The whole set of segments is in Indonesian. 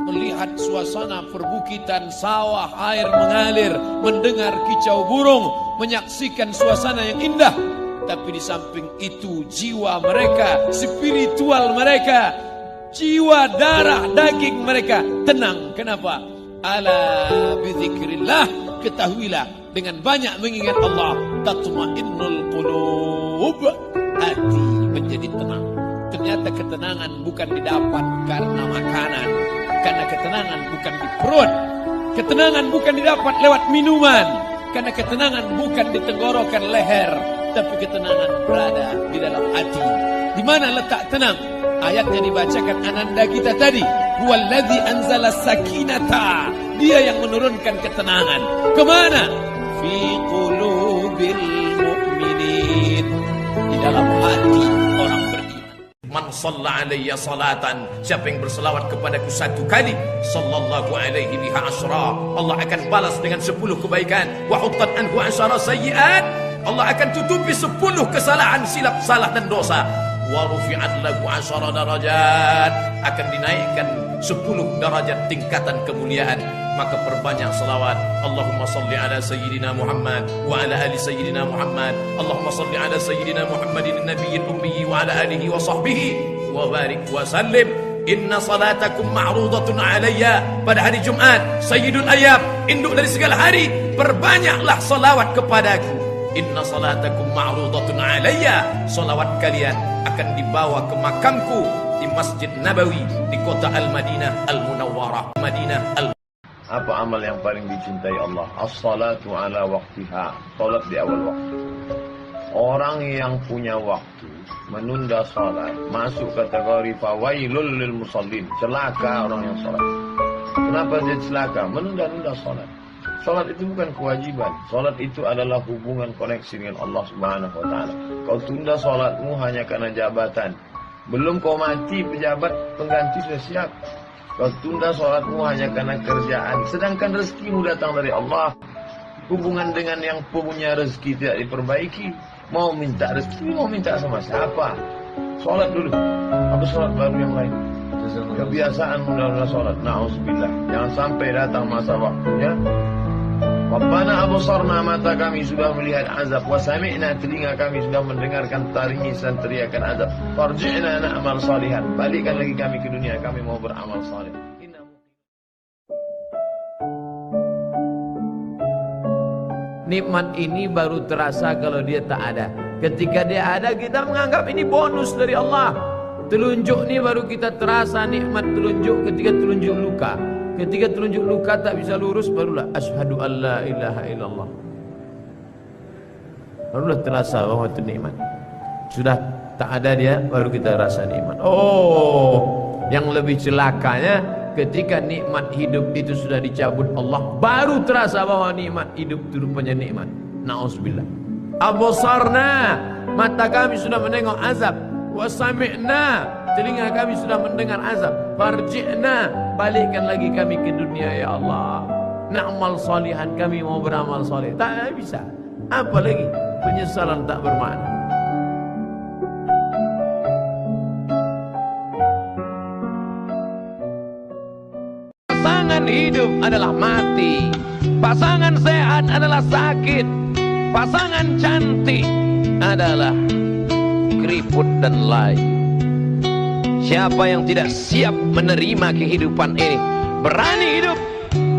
melihat suasana perbukitan, sawah, air mengalir, mendengar kicau burung, menyaksikan suasana yang indah. Tapi di samping itu jiwa mereka, spiritual mereka, jiwa darah daging mereka tenang. Kenapa? Ala bizikrillah, ketahuilah dengan banyak mengingat Allah tatmainnul qulub, hati menjadi tenang. Ternyata ketenangan bukan didapat karena makanan, karena ketenangan bukan di perut, ketenangan bukan didapat lewat minuman, karena ketenangan bukan di tenggorokan leher, tapi ketenangan berada di dalam hati. Di mana letak tenang? Ayatnya dibacakan ananda kita tadi. Huwallazi anzala sakinata. Dia yang menurunkan ketenangan. Kemana? Fi qulubil mu'minin. Di dalam hati orang beriman. Man shalla alayya salatan, siapa yang berselawat kepadaku satu kali, sallallahu alaihi biha asyra, Allah akan balas dengan 10 kebaikan. Wa huttat anhu asyara sayyi'at, Allah akan tutupi 10 kesalahan, silap, salah dan dosa. Wa rufi'at lahu asyara darajat, akan dinaikkan 10 derajat tingkatan kemuliaan. Maka perbanyak selawat. Allahumma salli ala sayyidina Muhammad wa ala ali sayyidina Muhammad. Allahumma salli ala sayyidina Muhammadin nabiyil ummi wa ala alihi wa sahbihi wa barik wa sallim. Inna salatakum ma'rudatun alayya. Pada hari Jumat, sayyidul ayyam, induk dari segala hari, perbanyaklah salawat kepadaku. Inna salatakum ma'rudatun alayya. Salawat kalian akan dibawa ke makamku di Masjid Nabawi di kota Al-Madinah Al-Munawwarah, Madinah Al. Apa amal yang paling dicintai Allah? As-salatu ala waqtiha, salat di awal waktu. Orang yang punya waktu menunda salat masuk kategori fawailul lil musallin, celaka orang yang salat. Kenapa dia celaka? Menunda-nunda salat. Salat itu bukan kewajiban. Salat itu adalah hubungan koneksi dengan Allah Subhanahu wa taala. Kau tunda salatmu hanya karena jabatan. Belum kau mati, pejabat pengganti sudah siap. Kau tunda sholatmu hanya karena kerjaan, sedangkan rezekimu datang dari Allah. Hubungan dengan yang punya rezeki tidak diperbaiki. Mau minta rezeki, mau minta sama siapa? Sholat dulu. Apa sholat baru yang lain? Kebiasaan mudah-mudah sholat. Na'udzubillah. Jangan sampai datang masa waktunya. Rabbana absarna, mata kami sudah melihat azab, wa sami'na, telinga kami sudah mendengarkan tangisan teriakan azab. Farji'na na'mal salihan, balikkan lagi kami ke dunia, kami mau beramal saleh. Nikmat ini baru terasa kalau dia tak ada. Ketika dia ada, kita menganggap ini bonus dari Allah. Telunjuk ini baru kita terasa nikmat telunjuk ketika telunjuk luka. Ketika telunjuk luka tak bisa lurus, barulah asyhadu an la ilaha illallah. Barulah terasa bahwa itu nikmat. Sudah tak ada dia, baru kita rasa nikmat. Oh, yang lebih celakanya ketika nikmat hidup itu sudah dicabut Allah, baru terasa bahwa nikmat hidup itu rupanya nikmat. Na'udzubillah. Absarna, mata kami sudah menengok azab. Wa sami'na, telinga kami sudah mendengar azab. Farji'na, balikkan lagi kami ke dunia ya Allah. Na'mal salihan, kami mau beramal saleh. Tak bisa. Apalagi penyesalan tak bermakna. Pasangan hidup adalah mati. Pasangan sehat adalah sakit. Pasangan cantik adalah keriput dan lain. Siapa yang tidak siap menerima kehidupan ini, berani hidup,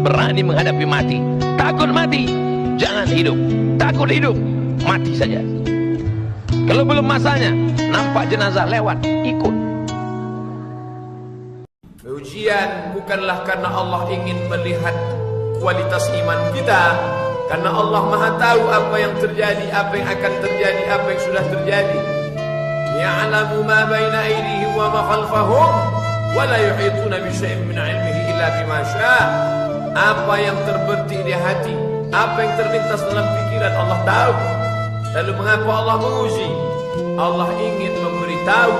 berani menghadapi mati. Takut mati, jangan hidup. Takut hidup, mati saja. Kalau belum masanya, nampak jenazah lewat, ikut. Ujian bukanlah karena Allah ingin melihat kualitas iman kita, karena Allah Maha tahu apa yang terjadi, apa yang akan terjadi, apa yang sudah terjadi. Ya'lamu ma baina aydihim wa ma khalfahum wa la yuhituna bi syai'in min 'ilmihi illa bima syaa. Apa yang terbetik di hati, apa yang terlintas dalam pikiran, Allah tahu. Lalu mengapa Allah menguji? Allah ingin memberitahu,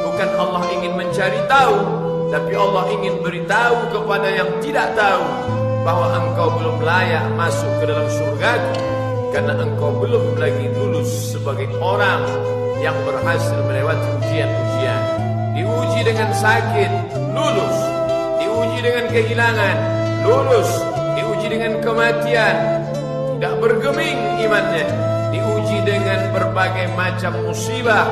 bukan Allah ingin mencari tahu, tapi Allah ingin beritahu kepada yang tidak tahu bahwa engkau belum layak masuk ke dalam surga, karena engkau belum lagi lulus sebagai orang yang berhasil melewati ujian-ujian. Diuji dengan sakit, lulus. Diuji dengan kehilangan, lulus, diuji dengan kematian, tidak bergeming imannya, diuji dengan berbagai macam musibah,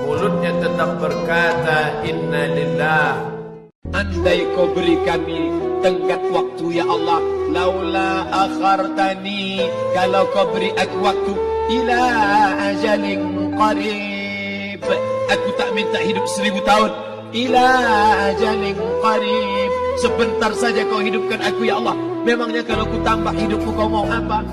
mulutnya tetap berkata inna lillah. Andai kau beri kami tenggat waktu ya Allah, laula akhartani, kalau kau beri aku waktu, ila ajalin qarib, aku tak minta hidup 1000 tahun, ila ajalin qarib, sebentar saja kau hidupkan aku ya Allah. Memangnya kalau ku tambah hidupku kau mau apa?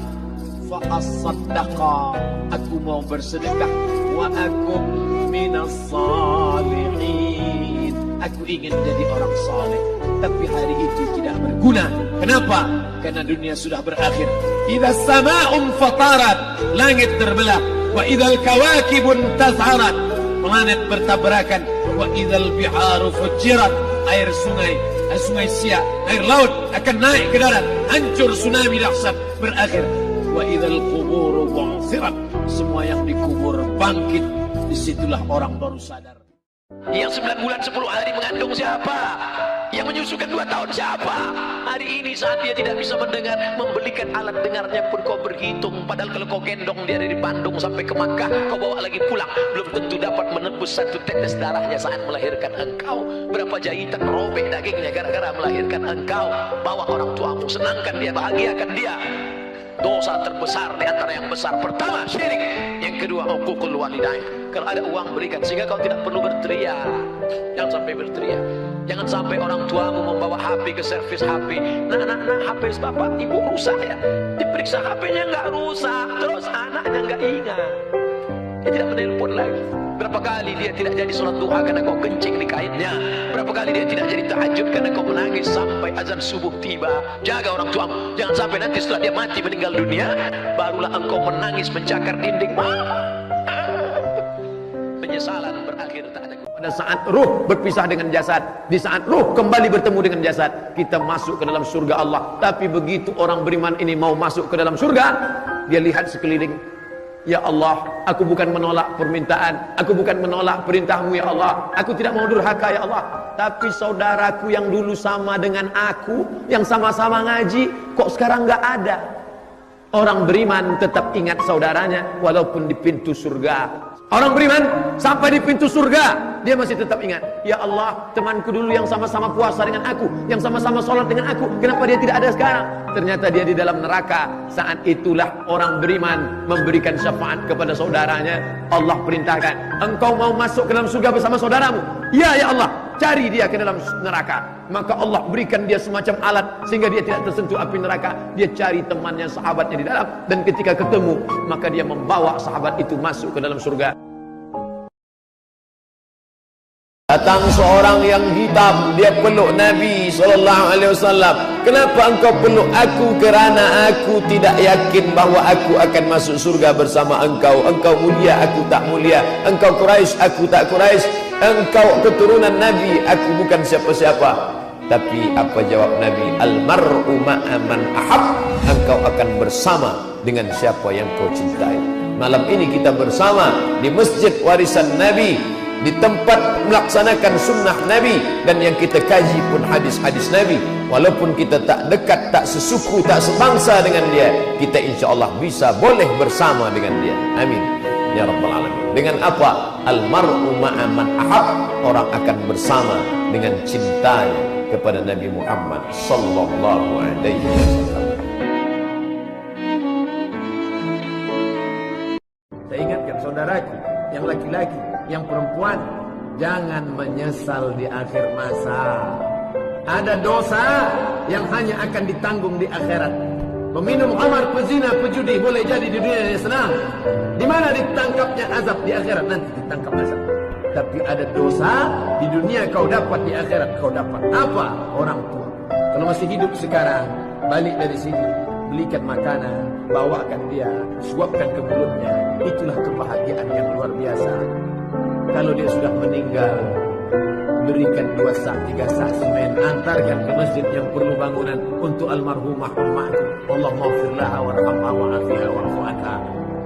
Fa asaddaqa, aku mau bersedekah, wa akum minas salihin, aku ingin jadi orang saleh. Tapi hari itu tidak berguna. Kenapa? Karena dunia sudah berakhir. Idza sama'un fatarat, langit terbelah. Wa idzal kawakibun tazharat, planet bertabrakan. Wa idzal biharu fujirat, air sungai Siak, air laut akan naik ke darat, hancur, tsunami dahsyat berakhir. Wa idzal quburu bu'thirat, semua yang dikubur bangkit. Disitulah orang baru sadar. Yang 9 bulan 10 hari mengandung siapa? Yang menyusukan 2 tahun siapa? Hari ini saat dia tidak bisa mendengar, membelikan alat dengarnya pun kau berhitung. Padahal kalau kau gendong dia dari Bandung sampai ke Makkah, kau bawa lagi pulang, belum tentu dapat menebus 1 tetes darahnya saat melahirkan engkau. Berapa jahitan robek dagingnya gara-gara melahirkan engkau. Bawa orang tuamu, senangkan dia, bahagiakan dia. Dosa terbesar di antara yang besar, pertama syirik, yang kedua uququl walidain. Kalau ada uang berikan, sehingga kau tidak perlu berteriak. Jangan sampai berteriak. Jangan sampai orang tuamu membawa HP ke servis HP. Nah, HP bapak ibu rusak ya, diperiksa HP-nya nggak rusak, terus anaknya nggak ingat, dia tidak menelpon lagi. Berapa kali dia tidak jadi sholat duha karena kau kencing di kainnya. Berapa kali dia tidak jadi tahajud karena kau menangis sampai azan subuh tiba. Jaga orang tuamu, jangan sampai nanti setelah dia mati meninggal dunia, barulah engkau menangis mencakar dinding. Penyesalan berakhir tak ada. Pada saat ruh berpisah dengan jasad, di saat ruh kembali bertemu dengan jasad, kita masuk ke dalam surga Allah. Tapi begitu orang beriman ini mau masuk ke dalam surga, dia lihat sekeliling. Ya Allah, aku bukan menolak permintaan, aku bukan menolak perintahmu ya Allah, aku tidak mau durhaka ya Allah. Tapi saudaraku yang dulu sama dengan aku, yang sama-sama ngaji, kok sekarang nggak ada. Orang beriman tetap ingat saudaranya walaupun di pintu surga. Orang beriman sampai di pintu surga, dia masih tetap ingat. Ya Allah, temanku dulu yang sama-sama puasa dengan aku, yang sama-sama sholat dengan aku, kenapa dia tidak ada sekarang? Ternyata dia di dalam neraka. Saat itulah orang beriman memberikan syafaat kepada saudaranya. Allah perintahkan, engkau mau masuk ke dalam surga bersama saudaramu? Ya, ya Allah, cari dia ke dalam neraka. Maka Allah berikan dia semacam alat sehingga dia tidak tersentuh api neraka. Dia cari temannya, sahabatnya di dalam, dan ketika ketemu, maka dia membawa sahabat itu masuk ke dalam surga. Datang seorang yang hitam, dia peluk Nabi SAW. Kenapa engkau peluk aku? Kerana aku tidak yakin bahawa aku akan masuk surga bersama engkau. Engkau mulia, aku tak mulia. Engkau Quraisy, aku tak Quraisy. Engkau keturunan Nabi, aku bukan siapa-siapa. Tapi apa jawab Nabi? Al-mar'u ma'aman ahab. Engkau akan bersama dengan siapa yang kau cintai. Malam ini kita bersama di Masjid Warisan Nabi, di tempat melaksanakan sunnah Nabi, dan yang kita kaji pun hadis-hadis Nabi. Walaupun kita tak dekat, tak sesuku, tak sebangsa dengan dia, kita insyaAllah bisa boleh bersama dengan dia. Amin ya Rabbal Alamin. Dengan apa? Al-mar'u ma'aman ahab. Orang akan bersama dengan cintanya kepada Nabi Muhammad sallallahu alaihi wasallam. Saya ingatkan saudaraku yang laki-laki, yang perempuan, jangan menyesal di akhir masa. Ada dosa yang hanya akan ditanggung di akhirat. Peminum khamar, pezina, pejudi boleh jadi di dunia yang senang. Di mana ditangkapnya azab? Di akhirat nanti ditangkap azab. Tapi ada dosa di dunia kau dapat, di akhirat kau dapat. Apa? Orang tua. Kalau masih hidup sekarang, balik dari sini, belikan makanan, bawakan dia, suapkan ke mulutnya. Itulah kebahagiaan yang luar biasa. Kalau dia sudah meninggal, berikan 2 sak, 3 sak semen, antarkan ke masjid yang perlu bangunan untuk almarhumah ummahku. Allahumma firlaha warhamha wa'afiha wa'fu anha.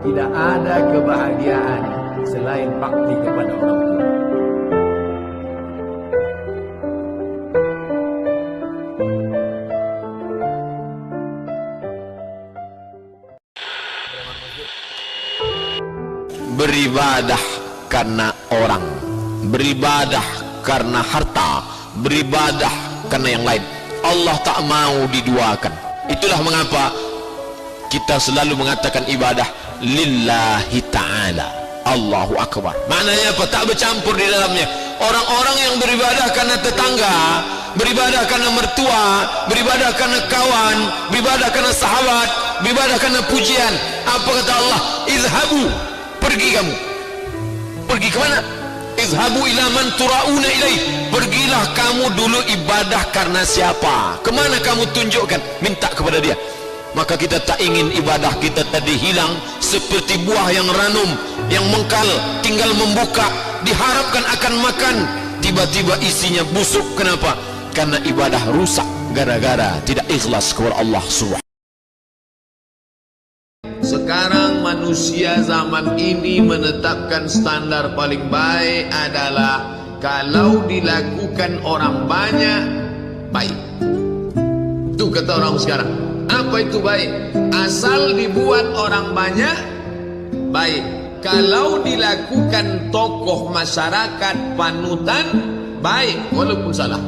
Tidak ada kebahagiaan selain bakti kepada orang tua. beribadah karena orang, beribadah karena harta, beribadah karena yang lain. Allah tak mau diduakan. Itulah mengapa kita selalu mengatakan ibadah lillahi ta'ala, Allahu Akbar. Maknanya apa? Tak bercampur di dalamnya. Orang-orang yang beribadah karena tetangga, beribadah karena mertua, beribadah karena kawan, beribadah karena sahabat, beribadah karena pujian. Apa kata Allah? Izhabu, pergi kamu. Pergi ke mana? Izhabu ila man turauna ilaih. Pergilah kamu dulu ibadah karena siapa? Kemana kamu tunjukkan? Minta kepada dia. Maka kita tak ingin ibadah kita tadi hilang seperti buah yang ranum, yang mengkal, tinggal membuka, diharapkan akan makan, tiba-tiba isinya busuk. Kenapa? Karena ibadah rusak gara-gara tidak ikhlas kepada Allah Subhanahu. Sekarang manusia zaman ini menetapkan standar paling baik adalah kalau dilakukan orang banyak, baik. Itu kata orang sekarang. Apa itu baik? Asal dibuat orang banyak, baik. Kalau dilakukan tokoh masyarakat panutan, baik, walaupun salah.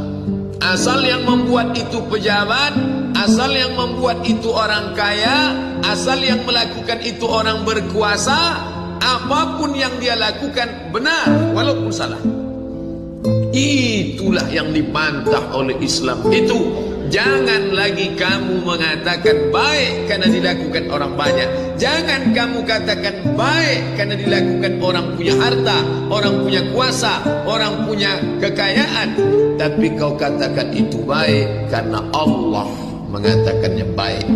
Asal yang membuat itu pejabat, asal yang membuat itu orang kaya, asal yang melakukan itu orang berkuasa, apapun yang dia lakukan benar walaupun salah. Itulah yang dibantah oleh Islam. Itu jangan lagi kamu mengatakan baik karena dilakukan orang banyak. Jangan kamu katakan baik karena dilakukan orang punya harta, orang punya kuasa, orang punya kekayaan. Tapi kau katakan itu baik karena Allah mengatakannya baik.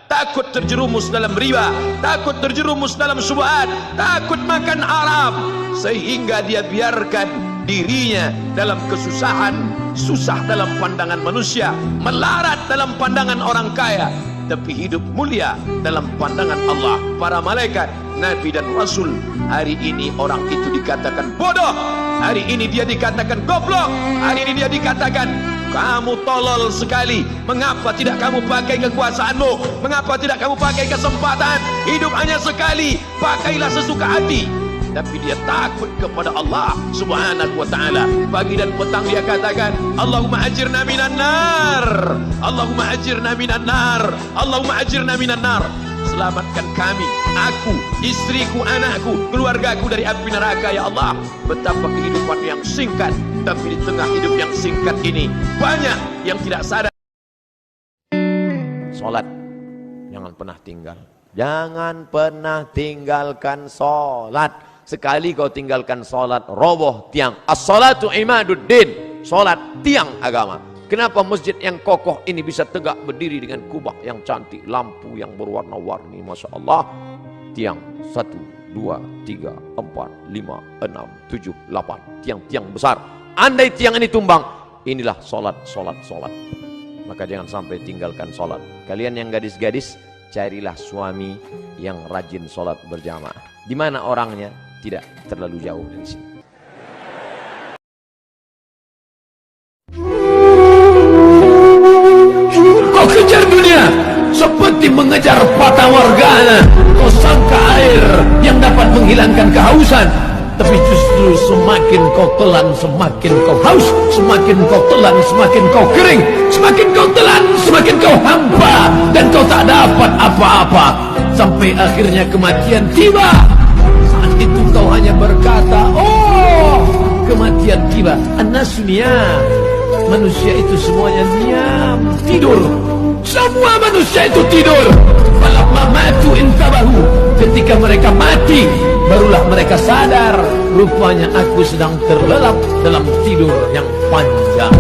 Takut terjerumus dalam riba, takut terjerumus dalam syubhat, takut makan haram, sehingga dia biarkan dirinya dalam kesusahan, susah dalam pandangan manusia, melarat dalam pandangan orang kaya, tapi hidup mulia dalam pandangan Allah, para malaikat, Nabi dan Rasul. Hari ini orang itu dikatakan bodoh, hari ini dia dikatakan goblok, hari ini dia dikatakan kamu tolol sekali. Mengapa tidak kamu pakai kekuasaanmu? Mengapa tidak kamu pakai kesempatan? Hidup hanya sekali, pakailah sesuka hati. Tapi dia takut kepada Allah Subhanahu wa ta'ala. Pagi dan petang dia katakan, Allahumma ajirna minan nar, Allahumma ajirna minan nar, Allahumma ajirna minan nar. Selamatkan kami, aku, istriku, anakku, keluargaku dari api neraka ya Allah. Betapa kehidupan yang singkat, tapi di tengah hidup yang singkat ini banyak yang tidak sadar. Salat jangan pernah tinggal. Jangan pernah tinggalkan salat. Sekali kau tinggalkan salat, roboh tiang. As-salatu imaduddin. Salat tiang agama. Kenapa masjid yang kokoh ini bisa tegak berdiri dengan kubah yang cantik, lampu yang berwarna-warni, Masya Allah. Tiang 1, 2, 3, 4, 5, 6, 7, 8. Tiang-tiang besar. Andai tiang ini tumbang, inilah salat. Maka jangan sampai tinggalkan salat. Kalian yang gadis-gadis, carilah suami yang rajin salat berjamaah. Di mana orangnya? Tidak terlalu jauh dari sini. Kau kejar dunia seperti mengejar fata morgana. Kau sangka air yang dapat menghilangkan kehausan, tapi justru semakin kau telan semakin kau haus, semakin kau telan semakin kau kering, semakin kau telan semakin kau hampa, dan kau tak dapat apa-apa sampai akhirnya kematian tiba. Saat itu kau hanya berkata, oh, kematian tiba. An-nasu niyam. Manusia itu semuanya diam, tidur. Semua manusia itu tidur. Falamma matu intabahu. Ketika mereka mati, barulah mereka sadar, rupanya aku sedang terlelap dalam tidur yang panjang.